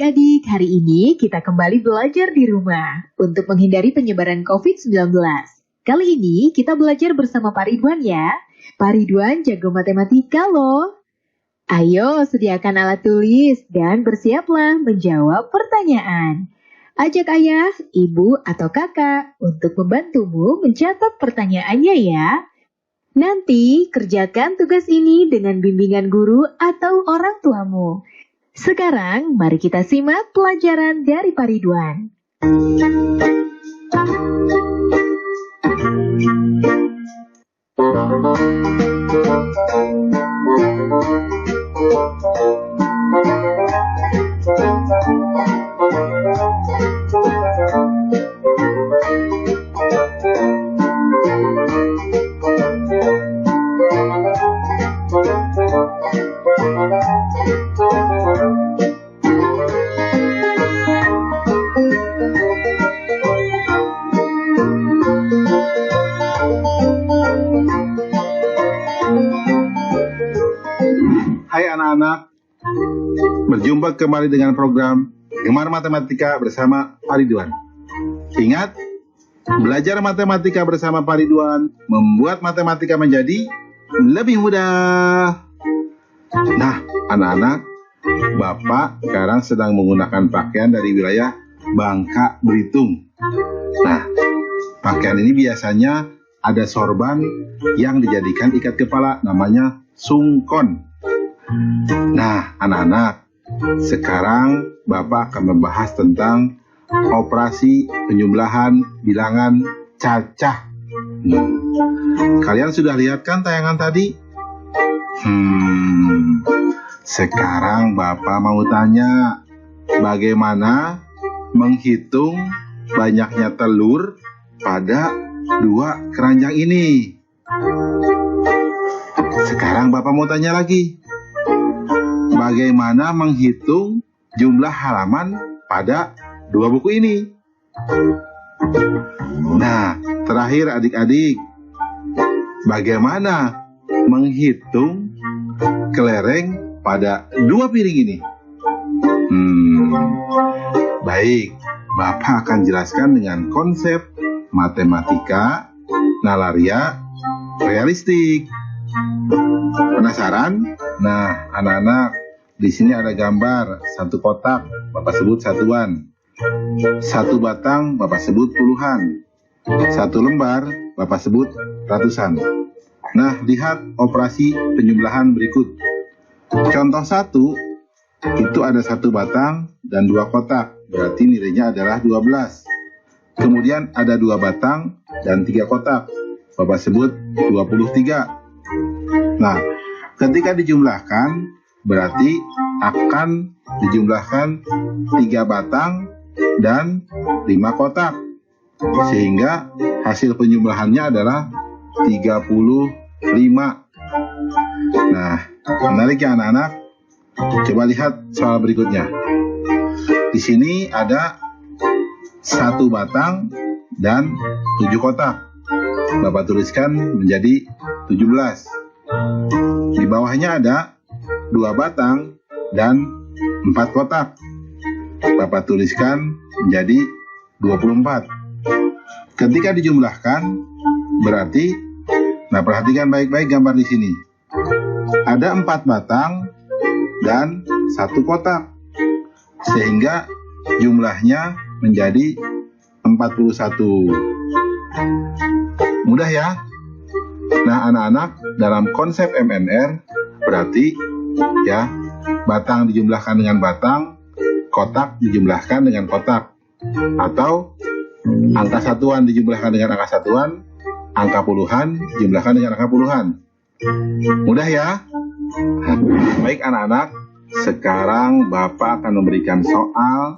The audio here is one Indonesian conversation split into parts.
adik-adik, hari ini kita kembali belajar di rumah untuk menghindari penyebaran COVID-19. Kali ini kita belajar bersama Pak Ridwan ya. Pak Ridwan jago matematika loh. Ayo sediakan alat tulis dan bersiaplah menjawab pertanyaan. Ajak ayah, ibu, atau kakak untuk membantumu mencatat pertanyaannya ya. Nanti kerjakan tugas ini dengan bimbingan guru atau orang tuamu. Sekarang mari kita simak pelajaran dari Pak Ridwan. Hai anak-anak, berjumpa kembali dengan program Gemar Matematika bersama Pak Ridwan. Ingat, belajar matematika bersama Pak Ridwan membuat matematika menjadi lebih mudah. Nah, anak-anak, Bapak sekarang sedang menggunakan pakaian dari wilayah Bangka Belitung. Nah, pakaian ini biasanya ada sorban yang dijadikan ikat kepala, namanya sungkon. Nah, anak-anak, sekarang Bapak akan membahas tentang operasi penjumlahan bilangan cacah. Kalian sudah lihat kan tayangan tadi? Sekarang Bapak mau tanya, bagaimana menghitung banyaknya telur pada dua keranjang ini? Sekarang Bapak mau tanya lagi, bagaimana menghitung jumlah halaman pada dua buku ini? Nah, terakhir adik-adik, bagaimana menghitung kelereng pada dua piring ini? Baik, Bapak akan jelaskan dengan konsep matematika nalaria realistik. Penasaran? Nah, anak-anak, di sini ada gambar satu kotak, Bapak sebut satuan. Satu batang, Bapak sebut puluhan. Satu lembar, Bapak sebut ratusan. Nah, lihat operasi penjumlahan berikut. Contoh 1, itu ada satu batang dan dua kotak, berarti nilainya adalah 12. Kemudian ada dua batang dan tiga kotak, Bapak sebut 23. Nah, ketika dijumlahkan, berarti akan dijumlahkan 3 batang dan 5 kotak. Sehingga hasil penjumlahannya adalah 35. Nah, menarik ya anak-anak? Coba lihat soal berikutnya. Di sini ada 1 batang dan 7 kotak. Bapak tuliskan menjadi 17. Di bawahnya ada 2 batang dan 4 kotak. Bapak tuliskan menjadi 24. Ketika dijumlahkan, berarti, nah perhatikan baik-baik gambar di sini. Ada 4 batang dan 1 kotak. Sehingga jumlahnya menjadi 41. Mudah ya? Nah, anak-anak, dalam konsep MNR berarti ya, batang dijumlahkan dengan batang, kotak dijumlahkan dengan kotak, atau angka satuan dijumlahkan dengan angka satuan, angka puluhan dijumlahkan dengan angka puluhan. Mudah ya? Baik anak-anak, sekarang Bapak akan memberikan soal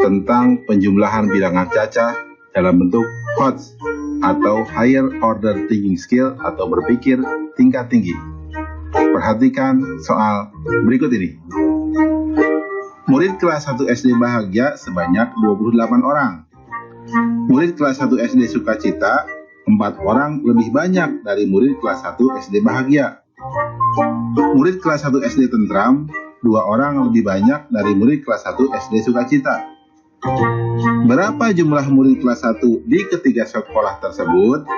tentang penjumlahan bilangan cacah dalam bentuk HOTS atau Higher Order Thinking Skill atau berpikir tingkat tinggi. Perhatikan soal berikut ini. Murid kelas 1 SD Bahagia sebanyak 28 orang. Murid kelas 1 SD Sukacita 4 orang lebih banyak dari murid kelas 1 SD Bahagia. Murid kelas 1 SD Tentram orang lebih banyak dari murid kelas 1 SD Sukacita. Berapa jumlah murid kelas 1 di ketiga sekolah tersebut?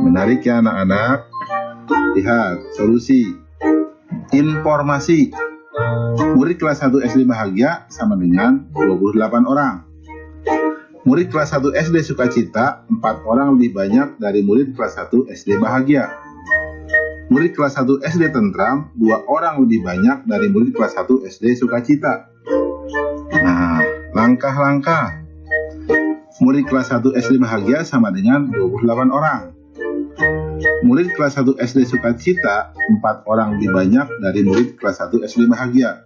Menarik ya anak-anak. Lihat solusi. Informasi. Murid kelas 1 SD Bahagia sama dengan 28 orang. Murid kelas 1 SD Sukacita 4 orang lebih banyak dari murid kelas 1 SD Bahagia. Murid kelas 1 SD Tentram 2 orang lebih banyak dari murid kelas 1 SD Sukacita. Nah, langkah-langkah. Murid kelas 1 SD Bahagia sama dengan 28 orang. Murid kelas 1 SD Sukacita 4 orang lebih banyak dari murid kelas 1 SD Bahagia.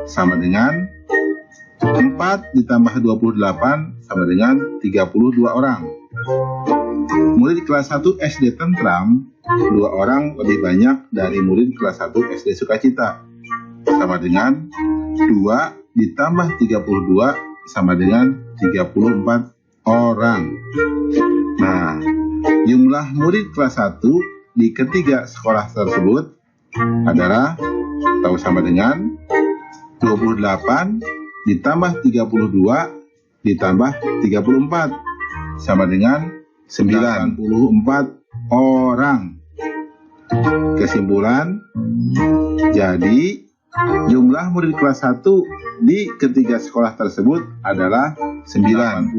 Sama dengan 4 ditambah 28 sama dengan 32 orang. Murid kelas 1 SD Tentram 2 orang lebih banyak dari murid kelas 1 SD Sukacita. Sama dengan 2 ditambah 32 sama dengan 34 orang. Nah, jumlah murid kelas 1 di ketiga sekolah tersebut adalah sama dengan 28 ditambah 32 ditambah 34 sama dengan 94 orang. Kesimpulan, jadi jumlah murid kelas 1 di ketiga sekolah tersebut adalah 94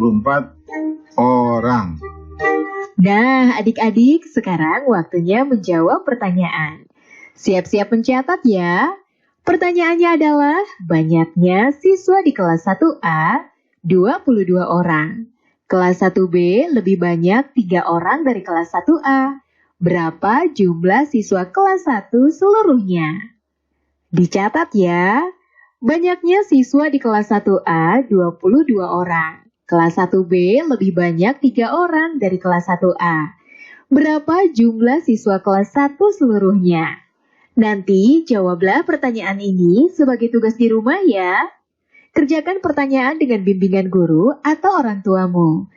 orang. Nah, adik-adik, sekarang waktunya menjawab pertanyaan. Siap-siap mencatat ya. Pertanyaannya adalah, banyaknya siswa di kelas 1A 22 orang. Kelas 1B lebih banyak 3 orang dari kelas 1A. Berapa jumlah siswa kelas 1 seluruhnya? Dicatat ya. Banyaknya siswa di kelas 1A 22 orang. Kelas 1B lebih banyak 3 orang dari kelas 1A. Berapa jumlah siswa kelas 1 seluruhnya? Nanti jawablah pertanyaan ini sebagai tugas di rumah ya. Kerjakan pertanyaan dengan bimbingan guru atau orang tuamu.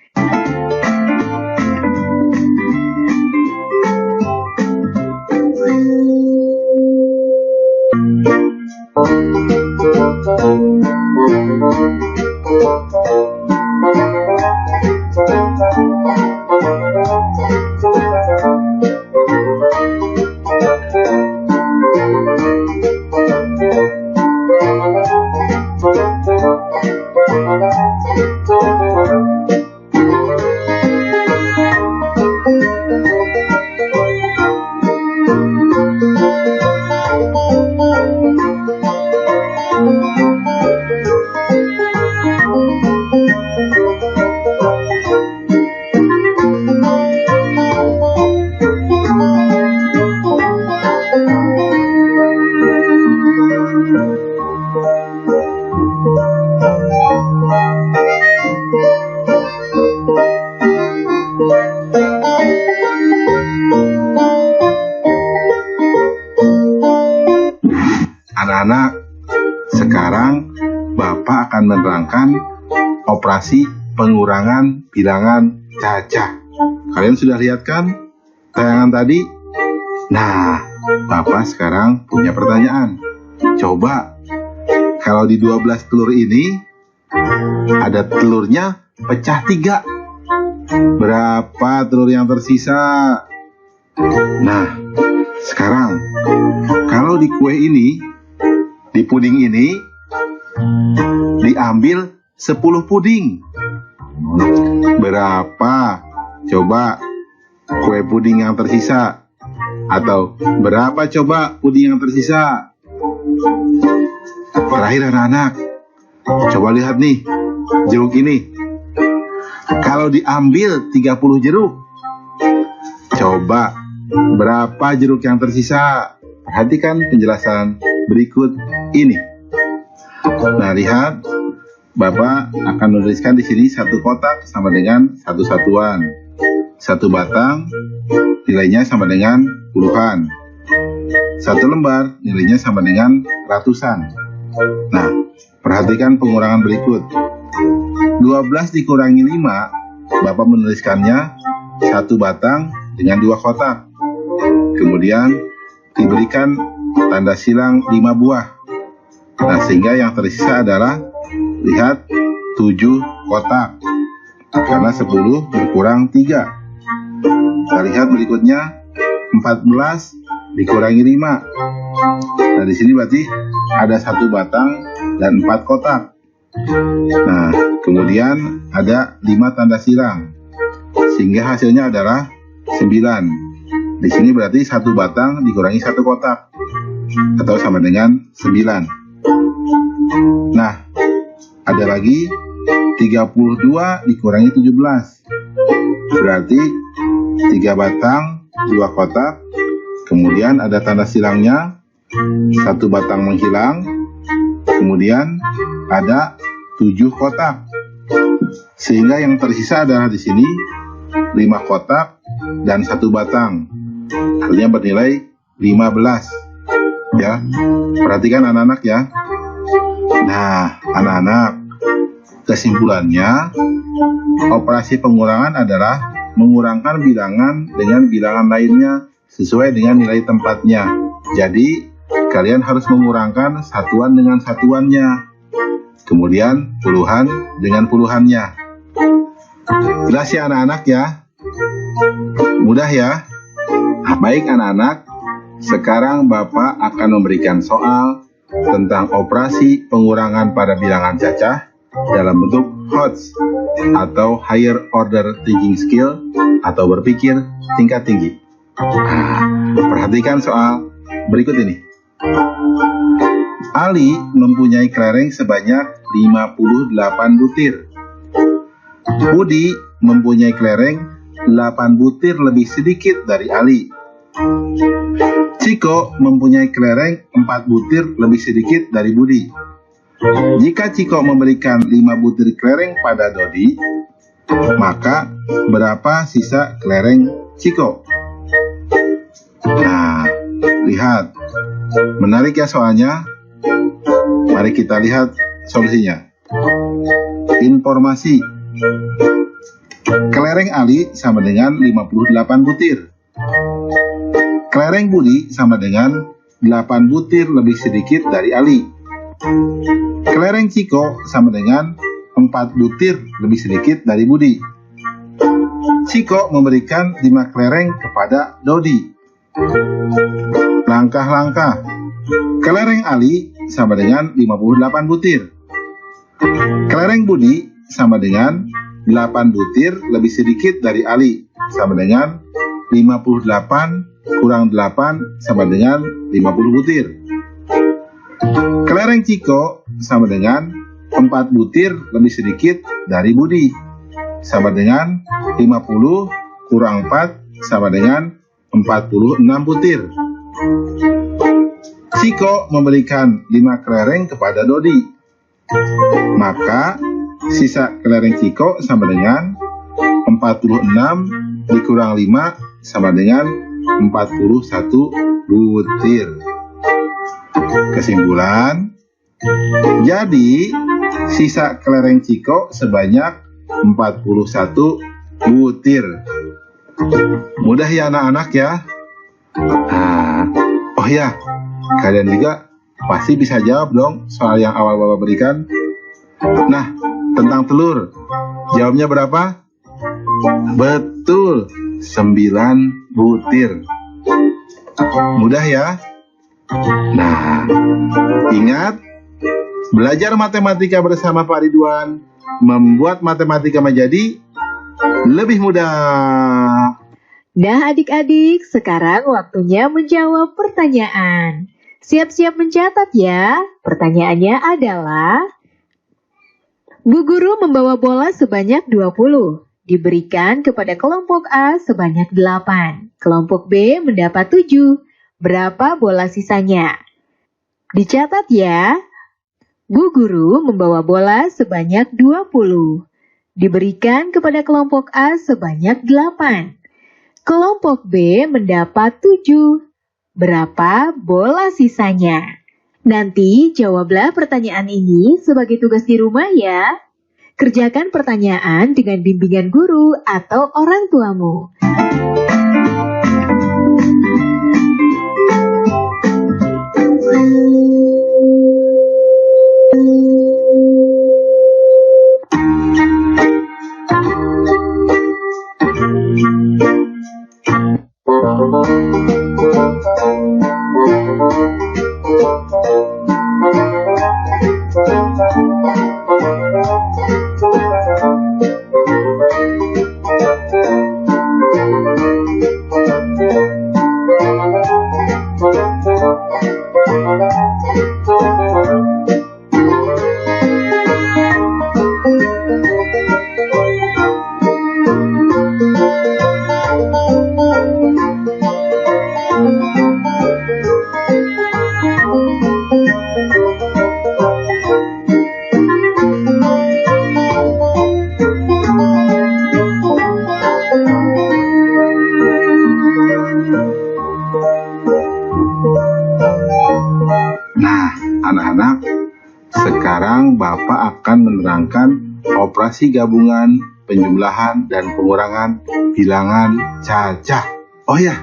Anak-anak, sekarang Bapak akan menerangkan operasi pengurangan bilangan cacah. Kalian sudah lihat kan tayangan tadi? Nah, Bapak sekarang punya pertanyaan. Coba, kalau di 12 telur ini, ada telurnya pecah 3. Berapa telur yang tersisa? Nah, sekarang, kalau di kue ini, di puding ini, diambil 10 puding. Berapa? Coba kue puding yang tersisa. Atau berapa coba puding yang tersisa? Terakhir anak-anak, coba lihat nih, jeruk ini. Kalau diambil 30 jeruk, coba berapa jeruk yang tersisa? Perhatikan penjelasan berikut ini. Nah, lihat, Bapak akan menuliskan di sini satu kotak sama dengan satu satuan. Satu batang nilainya sama dengan puluhan. Satu lembar nilainya sama dengan ratusan. Nah, perhatikan pengurangan berikut. 12 dikurangi 5, Bapak menuliskannya satu batang dengan 2 kotak. Kemudian diberikan tanda silang 5 buah. Nah, sehingga yang tersisa adalah, lihat, 7 kotak. Karena 10 berkurang 3. Kita lihat berikutnya, 14 dikurangi 5. Nah, di sini berarti ada 1 batang dan 4 kotak. Nah, kemudian ada 5 tanda silang. Sehingga hasilnya adalah 9. Di sini berarti 1 batang dikurangi 1 kotak. Atau sama dengan 9. Nah, ada lagi 32 dikurangi 17. Berarti 3 batang, 2 kotak. Kemudian ada tanda silangnya, 1 batang menghilang. Kemudian ada 7 kotak. Sehingga yang tersisa adalah di sini 5 kotak dan 1 batang. Artinya bernilai 15. Ya, perhatikan anak-anak ya. Nah, anak-anak, kesimpulannya, operasi pengurangan adalah mengurangkan bilangan dengan bilangan lainnya sesuai dengan nilai tempatnya. Jadi, kalian harus mengurangkan satuan dengan satuannya. Kemudian, puluhan dengan puluhannya. Jelas ya anak-anak ya? Mudah ya? Baik anak-anak, sekarang Bapak akan memberikan soal tentang operasi pengurangan pada bilangan cacah dalam bentuk HOTS atau Higher Order Thinking Skill atau berpikir tingkat tinggi. Perhatikan soal berikut ini. Ali mempunyai kelereng sebanyak 58 butir. Budi mempunyai kelereng 8 butir lebih sedikit dari Ali. Ciko mempunyai kelereng 4 butir lebih sedikit dari Budi. Jika Ciko memberikan 5 butir kelereng pada Dodi, maka berapa sisa kelereng Ciko? Nah, lihat. Menarik ya soalnya. Mari kita lihat solusinya. Informasi. Kelereng Ali sama dengan 58 butir. Kelereng Budi sama dengan 8 butir lebih sedikit dari Ali. Kelereng Ciko sama dengan 4 butir lebih sedikit dari Budi. Ciko memberikan 5 kelereng kepada Dodi. Langkah-langkah. Kelereng Ali sama dengan 58 butir. Kelereng Budi sama dengan 8 butir lebih sedikit dari Ali, sama dengan 58 kurang 8 sama dengan 50 butir. Kelereng Ciko sama dengan 4 butir lebih sedikit dari Budi, sama dengan 50 kurang 4 sama dengan 46 butir. Ciko memberikan 5 kelereng kepada Dodi. Maka sisa kelereng Ciko sama dengan 46 dikurang 5 sama dengan 41 butir. Kesimpulan, jadi sisa kelereng Ciko sebanyak 41 butir. Mudah ya anak-anak ya? Oh ya, kalian juga pasti bisa jawab dong soal yang awal Bapak berikan. Nah, tentang telur, jawabnya berapa? Betul, 9 butir. Mudah ya? Nah, ingat, belajar matematika bersama Pak Ridwan membuat matematika menjadi lebih mudah. Nah adik-adik, sekarang waktunya menjawab pertanyaan. Siap-siap mencatat ya. Pertanyaannya adalah, Bu Guru membawa bola sebanyak 20. Diberikan kepada kelompok A sebanyak 8. Kelompok B mendapat 7. Berapa bola sisanya? Dicatat ya. Bu Guru membawa bola sebanyak 20. Diberikan kepada kelompok A sebanyak 8. Kelompok B mendapat 7. Berapa bola sisanya? Nanti jawablah pertanyaan ini sebagai tugas di rumah ya. Kerjakan pertanyaan dengan bimbingan guru atau orang tuamu. anak-anak, sekarang Bapak akan menerangkan operasi gabungan, penjumlahan, dan pengurangan bilangan cacah. Oh ya,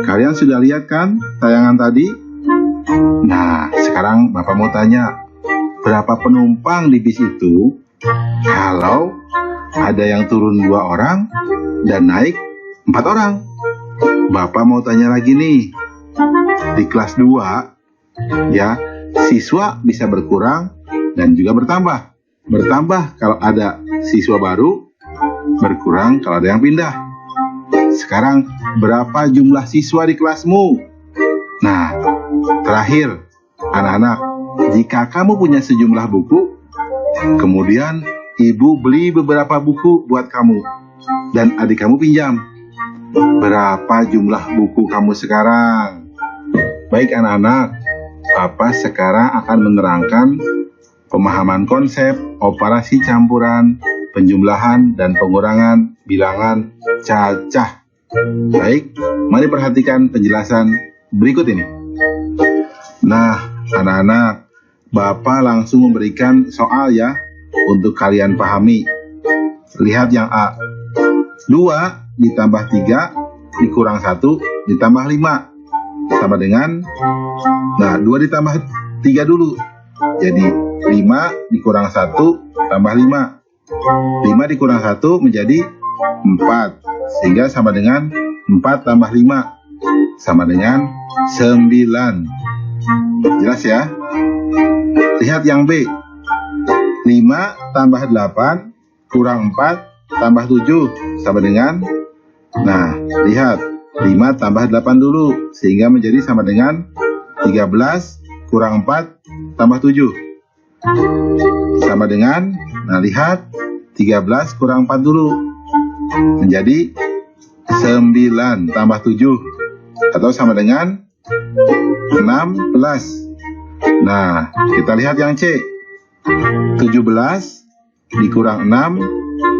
kalian sudah lihat kan tayangan tadi? Nah, sekarang Bapak mau tanya, berapa penumpang di bis itu kalau ada yang turun 2 orang dan naik 4 orang? Bapak mau tanya lagi nih, di kelas 2, ya, siswa bisa berkurang dan juga bertambah. Bertambah kalau ada siswa baru, berkurang kalau ada yang pindah. Sekarang berapa jumlah siswa di kelasmu? Nah, terakhir, anak-anak, jika kamu punya sejumlah buku, kemudian ibu beli beberapa buku buat kamu dan adik kamu pinjam, berapa jumlah buku kamu sekarang? Baik anak-anak, Papa sekarang akan menerangkan pemahaman konsep operasi campuran, penjumlahan, dan pengurangan bilangan cacah. Baik, mari perhatikan penjelasan berikut ini. Nah, anak-anak, Bapak langsung memberikan soal ya, untuk kalian pahami. Lihat yang A. 2 ditambah 3 dikurang 1 ditambah 5 sama dengan, nah 2 ditambah 3 dulu, jadi 5 dikurang 1 tambah 5. 5 dikurang 1 menjadi 4, sehingga sama dengan 4 tambah 5 sama dengan 9. Jelas ya? Lihat yang B. 5 tambah 8 kurang 4 tambah 7 sama dengan, nah lihat, 5 tambah 8 dulu, sehingga menjadi sama dengan 13 kurang 4 tambah 7 sama dengan, nah lihat, 13 kurang 4 dulu, menjadi 9 tambah 7 atau sama dengan 16. Nah, kita lihat yang C. 17 dikurang 6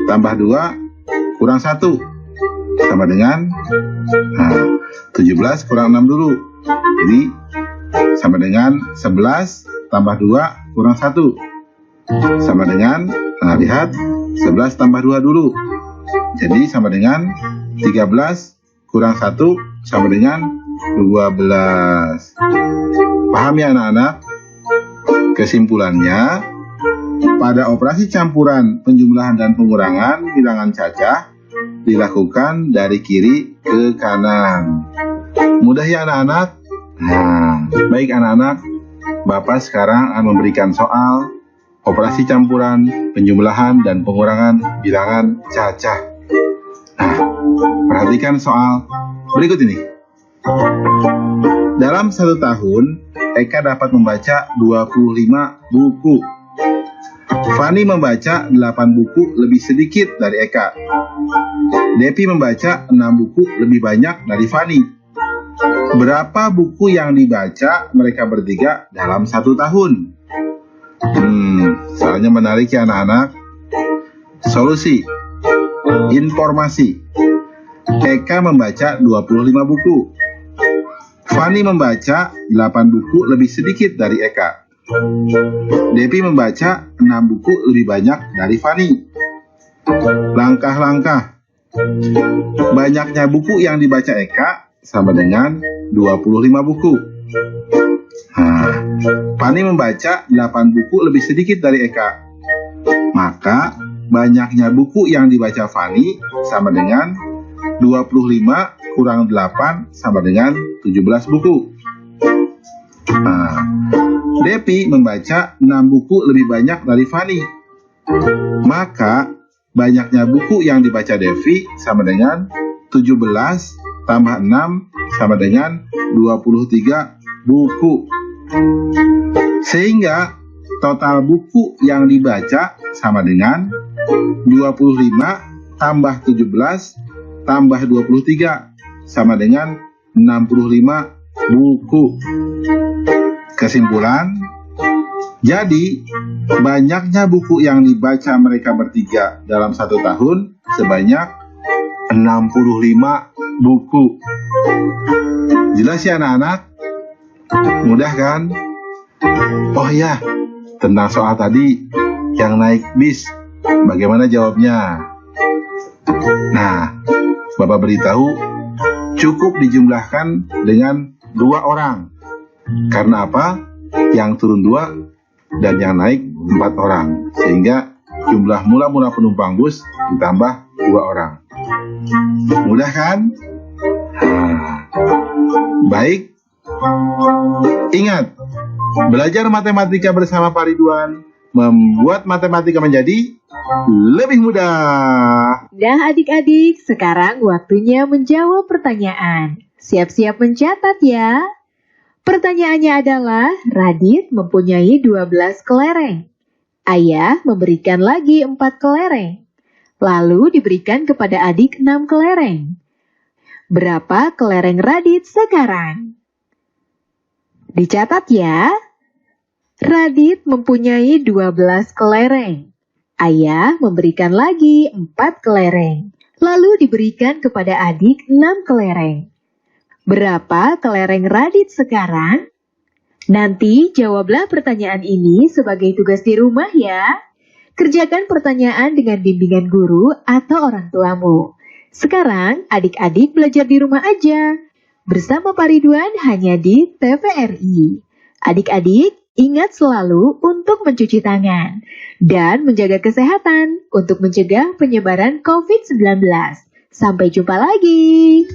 tambah 2 kurang 1 sama dengan, nah 17 kurang 6 dulu, jadi sama dengan 11 tambah 2 kurang 1 sama dengan, nah lihat, 11 tambah 2 dulu, jadi sama dengan 13 kurang 1 sama dengan 12. Paham ya anak-anak? Kesimpulannya, pada operasi campuran, penjumlahan, dan pengurangan bilangan cacah dilakukan dari kiri ke kanan. Mudah ya anak-anak? Nah, baik anak-anak, Bapak sekarang akan memberikan soal operasi campuran, penjumlahan, dan pengurangan bilangan cacah. Nah, perhatikan soal berikut ini. Dalam 1 tahun, Eka dapat membaca 25 buku. Fani membaca 8 buku lebih sedikit dari Eka. Depi membaca 6 buku lebih banyak dari Fani. Berapa buku yang dibaca mereka bertiga dalam 1 tahun? Soalnya menarik ya anak-anak. Solusi. Informasi. Eka membaca 25 buku. Fani membaca 8 buku lebih sedikit dari Eka. Depi membaca 6 buku lebih banyak dari Fani. Langkah-langkah. Banyaknya buku yang dibaca Eka sama dengan 25 buku. Nah, Fani membaca 8 buku lebih sedikit dari Eka. Maka banyaknya buku yang dibaca Fani sama dengan 25 kurang 8 sama dengan 17 buku. Nah, Depi membaca 6 buku lebih banyak dari Fani. Maka banyaknya buku yang dibaca Devi sama dengan 17 tambah 6 sama dengan 23 buku. Sehingga total buku yang dibaca sama dengan 25 tambah 17 tambah 23 sama dengan 65 buku. Kesimpulan, jadi banyaknya buku yang dibaca mereka bertiga dalam 1 tahun sebanyak 65 buku. Jelas ya anak-anak? Mudah kan? Oh ya, tentang soal tadi yang naik bis, bagaimana jawabnya? Nah, Bapak beritahu cukup dijumlahkan dengan 2 orang. Karena apa? Yang turun 2 dan yang naik 4 orang. Sehingga jumlah mula-mula penumpang bus ditambah 2 orang. Mudah kan? Baik. Ingat, belajar matematika bersama Pak Ridwan membuat matematika menjadi lebih mudah. Nah adik-adik, sekarang waktunya menjawab pertanyaan. Siap-siap mencatat ya. Pertanyaannya adalah, Radit mempunyai 12 kelereng. Ayah memberikan lagi 4 kelereng. Lalu diberikan kepada adik 6 kelereng. Berapa kelereng Radit sekarang? Dicatat ya. Radit mempunyai 12 kelereng. Ayah memberikan lagi 4 kelereng. Lalu diberikan kepada adik 6 kelereng. Berapa kelereng Radit sekarang? Nanti jawablah pertanyaan ini sebagai tugas di rumah ya. Kerjakan pertanyaan dengan bimbingan guru atau orang tuamu. Sekarang adik-adik belajar di rumah aja. Bersama Pak Ridwan hanya di TVRI. Adik-adik ingat selalu untuk mencuci tangan dan menjaga kesehatan untuk mencegah penyebaran COVID-19. Sampai jumpa lagi.